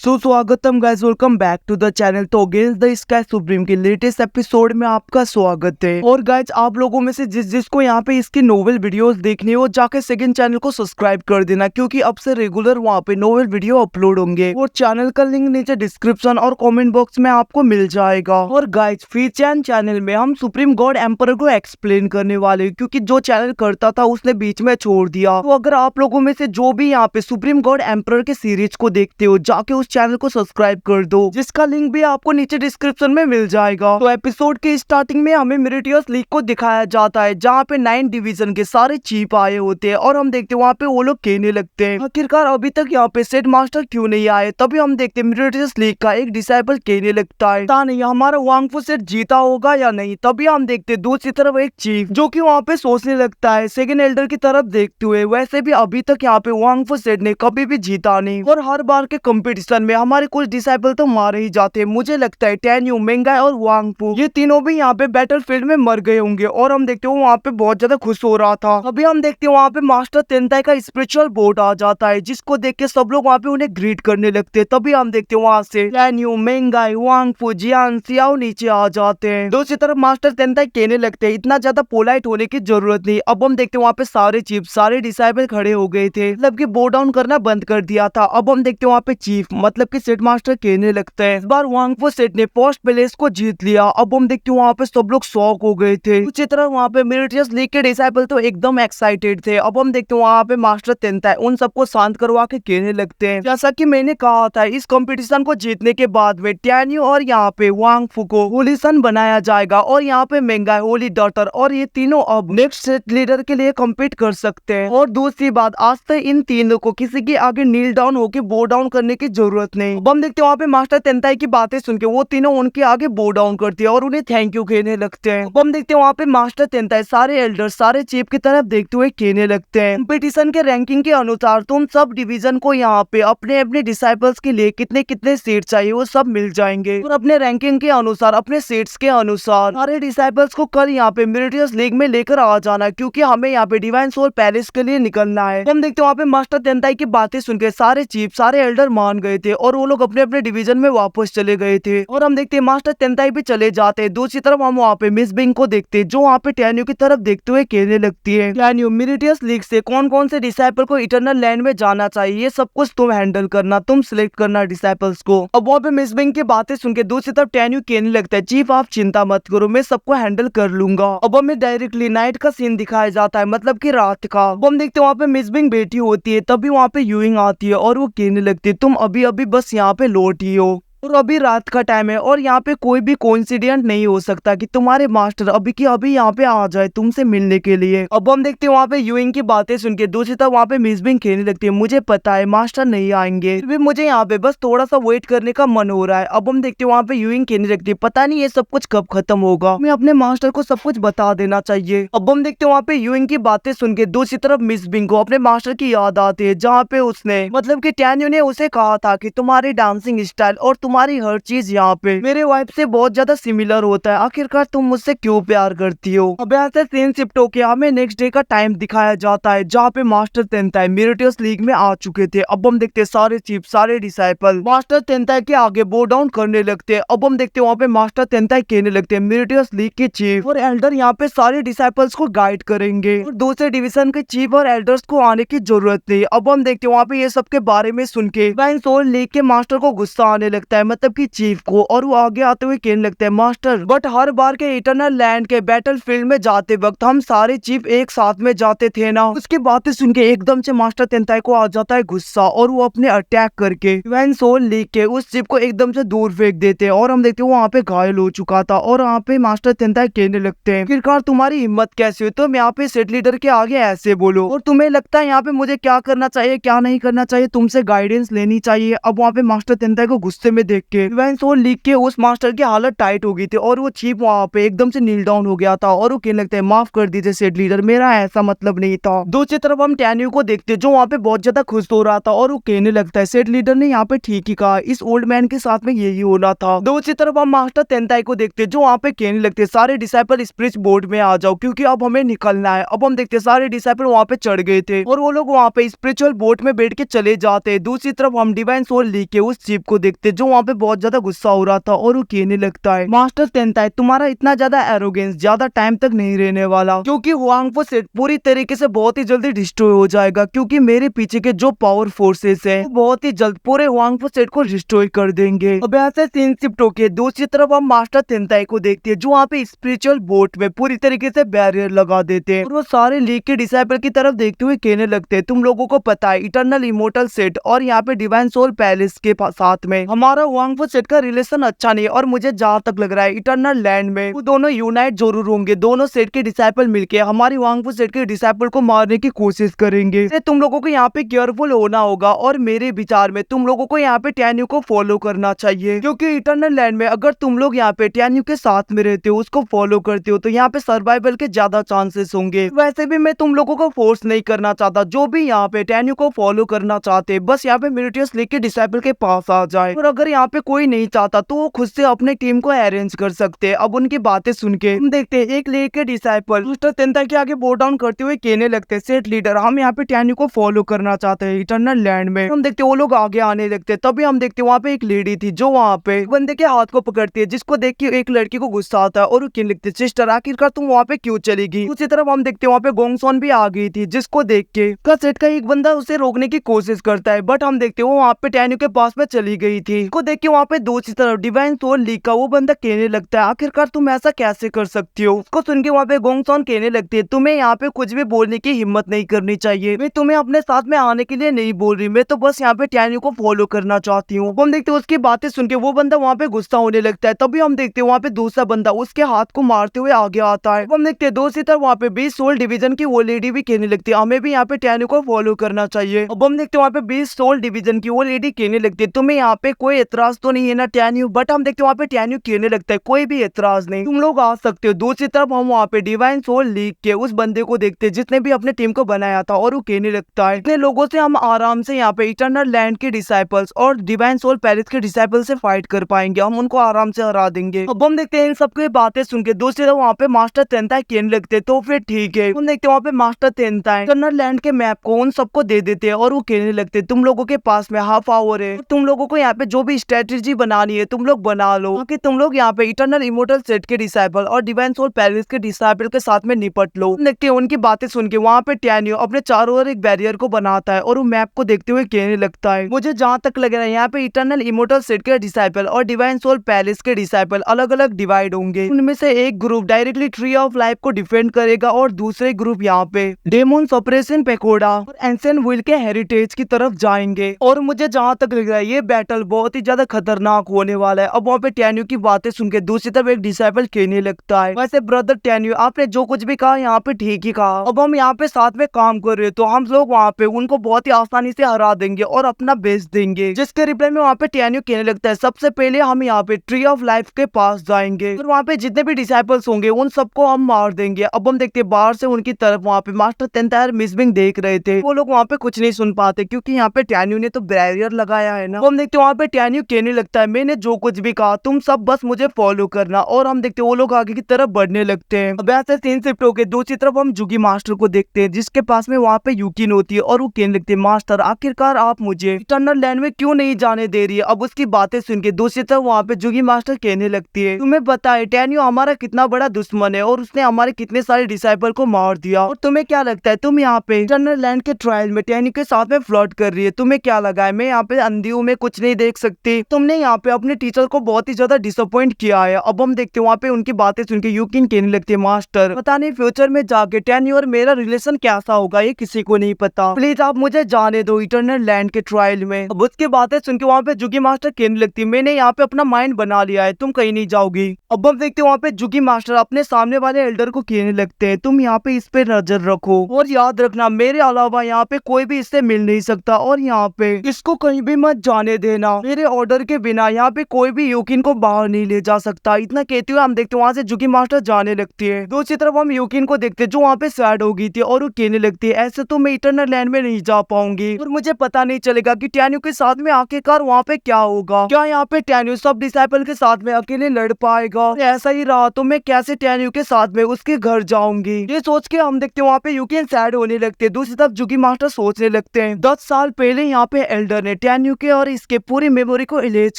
स्वागतम guys, welcome back to the channel. तो Against the Sky Supreme के latest episode में आपका स्वागत है। और गाइस, आप लोगों में से जिसको यहाँ पे इसकी नोवेल वीडियोस देखनी हो, जाके सेकंड चैनल को सब्सक्राइब कर देना, क्योंकि अब से रेगुलर वहाँ पे नोवेल वीडियो अपलोड होंगे। और चैनल का लिंक नीचे डिस्क्रिप्शन और कॉमेंट बॉक्स में आपको मिल जाएगा। और गाइस, फीचर चैनल में हम सुप्रीम गॉड एम्पर को एक्सप्लेन करने वाले, क्योंकि जो चैनल करता था उसने बीच में छोड़ दिया। तो अगर आप लोगों में से जो भी यहाँ पे सुप्रीम गॉड एम्पर के सीरीज को देखते हो, जाके उस चैनल को सब्सक्राइब कर दो, जिसका लिंक भी आपको नीचे डिस्क्रिप्शन में मिल जाएगा। तो एपिसोड के स्टार्टिंग में हमें मिरेटियस लीग को दिखाया जाता है, जहाँ पे 9 डिवीजन के सारे चीफ आए होते हैं। और हम देखते हैं वहाँ पे वो लोग कहने लगते हैं, आखिरकार अभी तक यहाँ पे सेट मास्टर क्यों नहीं आए। तभी हम देखते हैं मिरेटियस लीग का एक डिसाइपल कहने लगता है, पता नहीं हमारा वांगफू सेट जीता होगा या नहीं। तभी हम देखते हैं दूसरी तरफ एक चीफ जो कि वहाँ पे सोचने लगता है सेकंड एल्डर की तरफ देखते हुए, वैसे भी अभी तक यहाँ पे वांगफू सेट ने कभी भी जीता नहीं, और हर बार के कंपटीशन में हमारे कुछ डिसाइपल तो मारे ही जाते हैं। मुझे लगता है टेन्यू, मेंगाई और वांगफू ये तीनों भी यहाँ पे बैटल फील्ड में मर गए होंगे। और हम देखते हैं वहाँ पे बहुत ज्यादा खुश हो रहा था। अभी हम देखते हैं वहाँ पे मास्टर तेंताई का स्पिरिचुअल बोर्ड आ जाता है, जिसको देख के सब लोग वहाँ पे उन्हें ग्रीट करने लगते हैं। तभी हम देखते हैं वहाँ से टेन्यू, मेंगाई, वांगफू, जियान, सियाओ नीचे आ जाते हैं। दूसरी तरफ मास्टर तेंताई कहने लगते हैं, इतना ज्यादा पोलाइट होने की जरूरत नहीं। अब हम देखते हैं वहाँ पे सारे चीफ, सारे डिसाइपल खड़े हो गए थे, मतलब की बो डाउन करना बंद कर दिया था। अब हम देखते हैं वहाँ पे चीफ मतलब की सेट मास्टर कहने लगता है, इस बार वांगफू सेट ने पोस्ट पैलेस को जीत लिया। अब हम देखते हैं वहाँ पे सब लोग शॉक हो गए थे। उसी तरह वहाँ पे मिरेटियस लीग के डिसाइपल तो एकदम एक्साइटेड थे। अब हम देखते हैं वहाँ पे मास्टर तेंताई उन सबको शांत करवा के कहने लगते हैं, जैसा कि मैंने कहा था, इस कंपटीशन को जीतने के बाद में टेन्यू और यहाँ पे वांगफू को होली सन बनाया जाएगा, और यहाँ पे मेंगाई होली डॉटर, और ये तीनों अब नेक्स्ट सेट लीडर के लिए कम्पीट कर सकते हैं। और दूसरी बात, आज से इन तीनों को किसी के आगे नील डाउन होके बो डाउन करने की जरूरत नहीं। अब हम देखते हैं वहाँ पे मास्टर तेंताई की बातें सुन के वो तीनों उनके आगे बो डाउन करती है और उन्हें थैंक यू कहने लगते हैं। अब हम देखते हैं वहाँ पे मास्टर तेंताई सारे एल्डर, सारे चीफ की तरफ देखते हुए कहने लगते हैं, कंपटीशन के रैंकिंग के अनुसार तुम सब डिवीजन को यहाँ पे अपने अपने डिसाइपल्स के लिए कितने कितने सीट चाहिए वो सब मिल जाएंगे। और अपने रैंकिंग के अनुसार, अपने सीट्स के अनुसार सारे डिसाइपल्स को कल यहाँ पे मिरेटियस लीग में लेकर आ जाना, क्योंकि हमें यहाँ पे डिवाइन सोल पैलेस के लिए निकलना है। हम देखते हैं वहाँ पे मास्टर तेंताई की बातें सुन के सारे चीफ, सारे एल्डर मान गए थे, और वो लोग अपने अपने डिवीजन में वापस चले गए थे। और हम देखते हैं मास्टर तेंताई भी चले जाते हैं। दूसरी तरफ हम वहाँ पे मिस बिंग को देखते हैं, जो वहाँ पे टेन्यू की तरफ देखते हुए कहने लगती है, टेन्यू, मिरेटियस लीग से कौन कौन से डिसाइपल को इटर्नल लैंड में जाना चाहिए, ये सब कुछ तुम हैंडल करना, तुम सिलेक्ट करना डिसाइपल्स को। अब वहाँ पे मिस बिंग की बातें सुन के दूसरी तरफ टेन्यू कहने लगता है, चीफ आप चिंता मत करो, मैं सबको हैंडल कर लूंगा। अब हमें डायरेक्टली नाइट का सीन दिखाया जाता है, मतलब की रात का। अब हम देखते हैं वहाँ पे मिस बिंग बैठी होती है, तभी वहाँ पे यूइंग आती है और वो कहने लगती है, तुम अभी अभी बस यहाँ पे लौटी हो, और अभी रात का टाइम है, और यहाँ पे कोई भी कोइंसिडेंट नहीं हो सकता कि तुम्हारे मास्टर अभी की अभी यहाँ पे आ जाए तुमसे मिलने के लिए। अब हम देखते हैं वहाँ पे यूइंग की बातें सुन के दूसरी तरफ वहाँ पे मिस बिंग कहने लगती है, मुझे पता है मास्टर नहीं आएंगे, फिर भी मुझे यहाँ पे बस थोड़ा सा वेट करने का मन हो रहा है। अब हम देखते हैं वहाँ पे यूइंग कहने लगती है, पता नहीं ये सब कुछ कब खत्म होगा, मैं अपने मास्टर को सब कुछ बता देना चाहिए। अब हम देखते हैं वहाँ पे यूइंग की बातें सुन के दूसरी तरफ मिस बिंग को अपने मास्टर की याद आती है, जहाँ पे उसने मतलब की टेन्यू ने उसे कहा था कि तुम्हारी डांसिंग स्टाइल और तुम्हारी हर चीज यहाँ पे मेरे वाइफ से बहुत ज्यादा सिमिलर होता है, आखिरकार तुम मुझसे क्यों प्यार करती हो। अब यहाँ से सीन शिफ्ट होके हमें नेक्स्ट डे का टाइम दिखाया जाता है, जहाँ पे मास्टर तेंताई मिरेटियस लीग में आ चुके थे। अब हम देखते हैं सारे चीफ, सारे डिसाइपल मास्टर तेंताई के आगे बो डाउन करने लगते हैं। अब हम देखते हैं वहाँ पे मास्टर तेंताई कहने लगते हैं, मिरेटियस लीग के चीफ और एल्डर यहाँ पे सारे डिसाइपल्स को गाइड करेंगे, और दूसरे डिवीजन के चीफ और एल्डर्स को आने की जरूरत नहीं। अब हम देखते हैं वहाँ पे ये सब के बारे में सुन के डिवाइन सोल लीग के मास्टर को गुस्सा आने लगता है, मतलब की चीफ को, और वो आगे आते हुए कहने लगते हैं, मास्टर बट हर बार के इटर्नल लैंड के बैटल फील्ड में जाते वक्त हम सारे चीफ एक साथ में जाते थे ना। उसकी बातें सुन के एकदम से मास्टर तेंताई को आ जाता है गुस्सा, और वो अपने अटैक करके डिवाइन सोल लीग के उस चीफ को एकदम से दूर फेंक देते हैं। और हम देखते हैं वहाँ पे घायल हो चुका था, और वहाँ पे मास्टर तेंताई कहने लगते हैं, आखिरकार तुम्हारी हिम्मत कैसे हुई तुम यहाँ पे सेट लीडर के आगे ऐसे बोलो, और तुम्हें लगता है यहाँ पे मुझे क्या करना चाहिए क्या नहीं करना चाहिए, तुमसे गाइडेंस लेनी चाहिए। अब वहाँ पे मास्टर तेंताई को गुस्से में देख के डिवाइन सोल लीग के उस मास्टर की हालत टाइट हो गई थी और वो चीप वहाँ पे एकदम से नील डाउन हो गया था और वो कहने लगता है माफ कर दीजिए सेट लीडर, मेरा ऐसा मतलब नहीं था। दूसरी तरफ हम टैन्यू को देखते जो वहाँ पे बहुत ज्यादा खुश हो रहा था और वो कहने लगता है सेट लीडर ने यहाँ पे ठीक ही कहा, इस ओल्ड मैन के साथ में यही होना था। दूसरी तरफ हम मास्टर तेंताई को देखते जो वहाँ पे कहने लगते सारे डिसाइपल स्पिरिट बोर्ड में आ जाओ क्योंकि अब हमें निकलना है। अब हम देखते सारे डिसाइपल वहाँ पे चढ़ गए थे और वो लोग वहाँ पे स्पिरिचुअल बोट में बैठ के चले जाते। दूसरी तरफ हम डिवाइन सोल लीग के उस चीफ को देखते जो वहाँ पे बहुत ज्यादा गुस्सा हो रहा था और वो कहने लगता है मास्टर तेंताई तुम्हारा इतना ज्यादा एरोगेंस ज्यादा टाइम तक नहीं रहने वाला क्योंकि हुआंगफो सेट पूरी तरीके से बहुत ही जल्दी डिस्ट्रॉय हो जाएगा क्योंकि मेरे पीछे के जो पावर फोर्सेस है बहुत ही जल्द पूरे हुआंगफो सेट को डिस्ट्रॉय कर देंगे। अब ऐसे सीन शिफ्ट होके दूसरी तरफ हम मास्टर तेंताई को देखते हैं जो वहाँ पे स्पिरिचुअल बोट में पूरी तरीके से बैरियर लगा देते हैं और वो सारे लीग के डिसाइपल की तरफ देखते हुए कहने लगते हैं तुम लोगों को पता है इटर्नल इमोर्टल सेट और यहाँ पे डिवाइन सोल पैलेस के साथ में हमारा हुआंगफो सेट का रिलेशन अच्छा नहीं है और मुझे जहाँ तक लग रहा है इटर्नल लैंड में वो दोनों यूनाइट जरूर होंगे। दोनों सेट के डिसाइपल मिलके हमारी हुआंगफो सेट के डिसाइपल को मारने की कोशिश करेंगे। तुम लोगों को यहाँ पे केयरफुल होना होगा और मेरे विचार में तुम लोगों को यहाँ पे टैन्यू को फॉलो करना चाहिए क्योंकि इटर्नल लैंड में अगर तुम लोग यहाँ पे टैन्यू के साथ में रहते हो उसको फॉलो करते हो तो यहाँ पे सर्वाइवल के ज्यादा चांसेस होंगे। वैसे भी मैं तुम लोगों को फोर्स नहीं करना चाहता, जो भी यहाँ पे टैन्यू को फॉलो करना चाहते बस यहाँ पे मिलिटियस लीग के डिसाइपल के पास आ जाए और अगर यहाँ पे कोई नहीं चाहता तो वो खुद से अपने टीम को अरेंज कर सकते हैं। अब उनकी बातें सुन के हम देखते हैं एक लीग के डिसाइपल मास्टर तेंताई के आगे बोट डाउन करते हुए कहने लगते हैं सेट लीडर हम यहाँ पे टैन्यू को फॉलो करना चाहते हैं इटर्नल लैंड में। हम देखते वो लोग आगे आने लगते तभी हम देखते वहाँ पे एक लेडी थी जो वहाँ पे बंदे के हाथ को पकड़ती है जिसको देख के एक लड़की को गुस्सा आता है और वो कहने लगती सिस्टर आखिरकार तुम वहाँ पे क्यों चलेगी। उसी तरफ हम देखते वहाँ पे गोंगसोन भी आ गई थी जिसको देख के सेट का एक बंदा उसे रोकने की कोशिश करता है बट हम देखते वो वहाँ पे टैन्यू के पास में चली गई थी। उसको देख के वहाँ पे दूसरी तरफ डिवाइन सोल लीग का वो बंदा कहने लगता है आखिरकार तुम ऐसा कैसे कर सकती हो। उसको सुन के वहाँ पे गोंगसोन कहने लगती है तुम्हें यहाँ पे कुछ भी बोलने की हिम्मत नहीं करनी चाहिए, मैं तुम्हें अपने साथ में आने के लिए नहीं बोल रही, मैं तो बस यहाँ पे टैन्यू को फॉलो करना चाहती हूँ। हम देखते उसकी बातें सुन के वो बंदा वहाँ पे गुस्सा होने लगता है। तभी हम देखते वहाँ पे दूसरा बंदा उसके हाथ को मारते हुए आगे आता है। हम देखते दूसरी तरफ वहाँ पे 20 सोल डिवीजन की वो लेडी भी कहने लगती है हमें भी यहाँ पे टैन्यू को फॉलो करना चाहिए। अब हम देखते वहाँ पे 20 सोल डिवीजन की वो लेडी कहने लगती है तुम्हें यहाँ पे कोई एतराज तो नहीं है ना टैन्यू, बट हम देखते वहाँ पे टैन्यू कहने लगता है कोई भी एतराज नहीं, तुम लोग आ सकते हो। दूसरी तरफ हम वहाँ पे डिवाइन सोल लीग के उस बंदे को देखते हैं जिसने भी अपने टीम को बनाया था और वो कहने लगता है इतने लोगों से हम आराम से यहाँ पे इटर्नल लैंड के डिसाइपल्स और डिवाइन सोल पैलेस के डिसाइपल से फाइट कर पाएंगे, हम उनको आराम से हरा देंगे। अब हम देखते हैं इन सबकी बातें सुन के दूसरी तरफ वहाँ पे मास्टर तेंताई कहने लगते तो फिर ठीक है। हम देखते वहाँ पे मास्टर तेंताई इटर्नल लैंड के मैप को उन सबको दे देते हैं और वो कहने लगते तुम लोगों के पास में हाफ आवर है, तुम लोगों को यहाँ पे जो भी स्ट्रेटेजी बनानी है तुम लोग बना लो ताकि तुम लोग यहाँ पे इटर्नल इमोर्टल सेट के डिसाइपल और डिवाइन सोल पैलेस के डिसाइपल के साथ में निपट लो। देखते हैं उनकी बातें सुन के वहाँ पे टैन्यू अपने चारों ओर एक बैरियर को बनाता है और वो मैप को देखते हुए कहने लगता है मुझे जहाँ तक लग रहा है यहाँ पे इटर्नल इमोर्टल सेट के डिसाइपल और डिवाइन सोल पैलेस के डिसाइपल अलग अलग डिवाइड होंगे। उनमें से एक group directly tree of life को डिफेंड करेगा और दूसरे ग्रुप यहाँ पे डेमोन्स ऑपरेशन पेकोडा और एंशिएंट व्हील के हेरिटेज की तरफ जाएंगे। और मुझे जहाँ तक लग रहा है ये बैटल बहुत ही ज्यादा खतरनाक होने वाला है। अब वहाँ पे टैन्यू की बातें सुन के दूसरी तरफ एक डिसाइपल कहने लगता है वैसे ब्रदर टैन्यू आपने जो कुछ भी कहा यहाँ पे ठीक ही कहा, अब हम यहाँ पे साथ में काम कर रहे तो हम लोग वहाँ पे उनको बहुत ही आसानी से हरा देंगे और अपना बेच देंगे। जिसके रिप्लाई में वहाँ पे टैन्यू कहने लगता है सबसे पहले हम यहाँ पे ट्री ऑफ लाइफ के पास जाएंगे और वहाँ पे जितने भी डिसाइपल्स होंगे उन सबको हम मार देंगे। अब हम देखते बाहर से उनकी तरफ वहाँ पे मास्टर तेंताई मिसबिंग देख रहे थे, वो लोग वहाँ पे कुछ नहीं सुन पाते क्योंकि यहाँ पे टैन्यू ने तो बैरियर लगाया है ना। हम देखते वहाँ पे टैन्यू कहने लगता है मैंने जो कुछ भी कहा तुम सब बस मुझे फॉलो करना, और हम देखते वो लोग आगे की तरफ बढ़ने लगते हैं। अब ऐसे सीन शिफ्ट होके दूसरी तरफ हम जुगी मास्टर को देखते हैं जिसके पास में वहाँ पे यूकिन होती है और वो कहने लगते हैं मास्टर आखिरकार आप मुझे इटर्नल लैंड में क्यों नहीं जाने दे रही है। अब उसकी बातें सुन के दूसरी तरफ वहाँ पे जुगी मास्टर कहने लगती है तुम्हें पता है टैन्यू हमारा कितना बड़ा दुश्मन है और उसने हमारे कितने सारे डिसाइपल को मार दिया, और तुम्हें क्या लगता है तुम यहाँ पे इटर्नल लैंड के ट्रायल में टैन्यू के साथ में फ्लर्ट कर रही है, तुम्हें क्या लगा है मैं यहाँ पे अंधी हूँ, मैं कुछ नहीं देख सकती, तुमने यहाँ पे अपने टीचर को बहुत ही ज्यादा डिसअपॉइंट किया है। अब हम देखते हैं वहाँ पे उनकी बातें सुन के यूकिन कहने लगती है मास्टर पता नहीं फ्यूचर में जाके टैन्यू और मेरा रिलेशन कैसा होगा ये किसी को नहीं पता, प्लीज आप मुझे जाने दो इटर्नल लैंड के ट्रायल में। अब उसकी बातें सुन के वहाँ पे जुगी मास्टर कहने लगती है मैंने यहाँ पे अपना माइंड बना लिया है, तुम कहीं नहीं जाओगी। अब हम देखते हैं वहाँ पे जुगी मास्टर अपने सामने वाले एल्डर को कहने लगते हैं तुम यहाँ पे इस पे नजर रखो और याद रखना मेरे अलावा यहाँ पे कोई भी इससे मिल नहीं सकता और यहाँ पे इसको कहीं भी मत जाने देना, मेरे ऑर्डर के बिना यहाँ पे कोई भी यूकिन को बाहर नहीं ले जा सकता। इतना कहते हुए हम देखते हैं वहाँ से जुगी मास्टर जाने लगती है। दूसरी तरफ हम यूकिन को देखते हैं जो वहाँ पे सैड हो गई थी और वो कहने लगती है ऐसे तो मैं इटरनल लैंड में नहीं जा पाऊंगी और मुझे पता नहीं चलेगा कि टैन्यू के साथ में आखिरकार वहाँ पे क्या होगा। क्या यहाँ पे टैन्यू सब डिसाइपल के साथ में अकेले लड़ पाएगा? ऐसा ही रहा तो मैं कैसे टैन्यू के साथ में उसके घर जाऊंगी? ये सोच के हम देखते हैं वहाँ पे यूकिन सैड होने लगते हैं। दूसरी तरफ जुगी मास्टर सोचने लगते हैं 10 साल पहले यहाँ पे एल्डर ने टैन्यू के और इसके पूरी मेमोरी को इरेज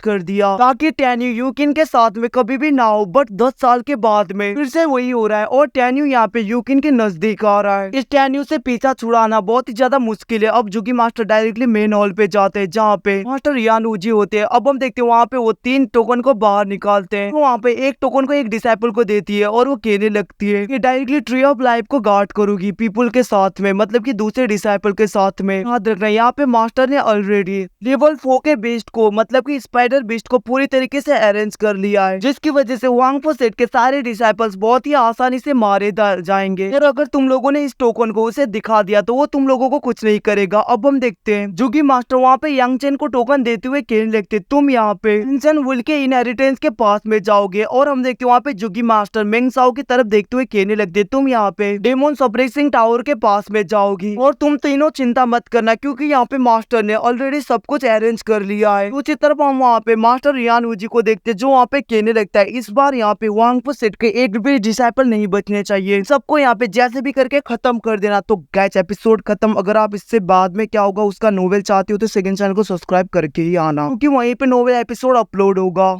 कर दिया ताकि टैन्यू यूकिन के साथ में कभी भी ना हो। बट 10 साल के बाद में फिर से वही हो रहा है और टैन्यू यहाँ पे यूकिन के नजदीक आ रहा है। इस टैन्यू से पीछा छुड़ाना बहुत ही ज्यादा मुश्किल है। अब जुगी मास्टर डायरेक्टली मेन हॉल पे जाते हैं जहाँ पे मास्टर यानूजी होते हैं। अब हम देखते हैं वहाँ पे वो 3 टोकन को बाहर निकालते हैं। वहाँ पे एक टोकन को एक डिसाइपल को देती है और वो कहने लगती है कि डायरेक्टली ट्री ऑफ लाइफ को गार्ड करूंगी पीपल के साथ में, मतलब कि दूसरे डिसाइपल के साथ में। याद रखना यहाँ पे मास्टर ने ऑलरेडी लेवल 4 के बीस्ट को, मतलब कि स्पाइडर बीस्ट को पूरी तरीके से अरेंज कर लिया है, जिसकी वजह से वांग फो सेट के सारे डिसाइपल्स बहुत ही आसानी से मारे जाएंगे। और अगर तुम लोगों ने इस टोकन को उसे दिखा दिया तो वो तुम लोगों को कुछ नहीं करेगा। अब हम देखते हैं जुगी मास्टर वहाँ पे यांग चेन को टोकन देते हुए कहने लगते तुम यहाँ पे इंसान वुल के इनहेरिटेंस के पास में जाओगे। और हम देखते हैं वहाँ पे जुगी मास्टर मेंग साओ की तरफ देखते हुए कहने लगते तुम यहाँ पे डेमोन सप्रेसिंग टावर के पास में जाओगी और तुम तीनों चिंता मत करना क्योंकि यहाँ पे मास्टर ने ऑलरेडी सब कुछ अरेंज कर लिया है। दूसरी तरफ हम वहाँ पे मास्टर यानूजी को देखते जो वहाँ पे कहने लगता है इस बार यहाँ पे वांग फो सेट के एक भी डिसाइपल नहीं बचने चाहिए, सबको यहाँ पे जैसे भी करके खत्म कर देना। तो गाइस एपिसोड खत्म। अगर आप इससे बाद में क्या होगा उसका नोवेल चाहते हो तो सेकंड चैनल को सब्सक्राइब करके ही आना क्योंकि वहीं पे नोवेल एपिसोड अपलोड होगा।